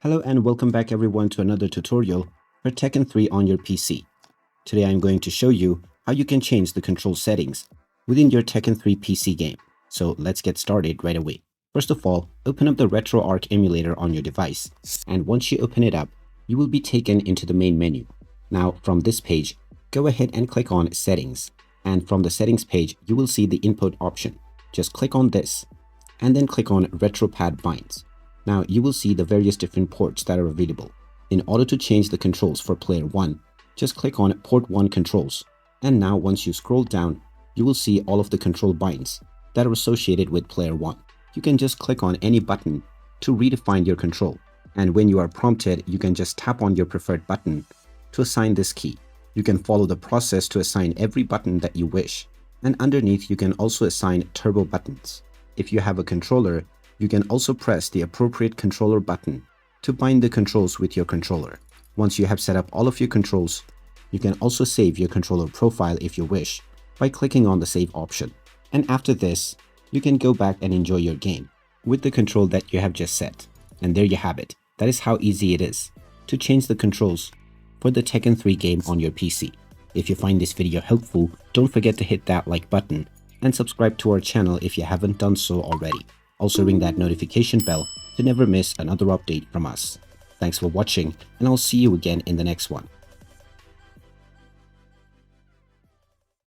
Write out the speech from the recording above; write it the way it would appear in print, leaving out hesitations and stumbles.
Hello and welcome back everyone to another tutorial for Tekken 3 on your PC. Today I'm going to show you how you can change the control settings within your Tekken 3 PC game. So let's get started right away. First of all, open up the RetroArch emulator on your device, and once you open it up, you will be taken into the main menu. Now from this page, go ahead and click on Settings, and from the Settings page, you will see the input option. Just click on this, and then click on RetroPad Binds. Now you will see the various different ports that are available. In order to change the controls for player 1, just click on port 1 controls. And now once you scroll down, you will see all of the control binds that are associated with player 1. You can just click on any button to redefine your control. And when you are prompted, you can just tap on your preferred button to assign this key. You can follow the process to assign every button that you wish. And underneath, you can also assign turbo buttons. If you have a controller, you can also press the appropriate controller button to bind the controls with your controller. Once you have set up all of your controls, you can also save your controller profile if you wish by clicking on the save option. And after this, you can go back and enjoy your game with the control that you have just set. And there you have it. That is how easy it is to change the controls for the Tekken 3 game on your PC. If you find this video helpful, don't forget to hit that like button and subscribe to our channel if you haven't done so already. Also ring that notification bell to never miss another update from us. Thanks for watching, and I'll see you again in the next one.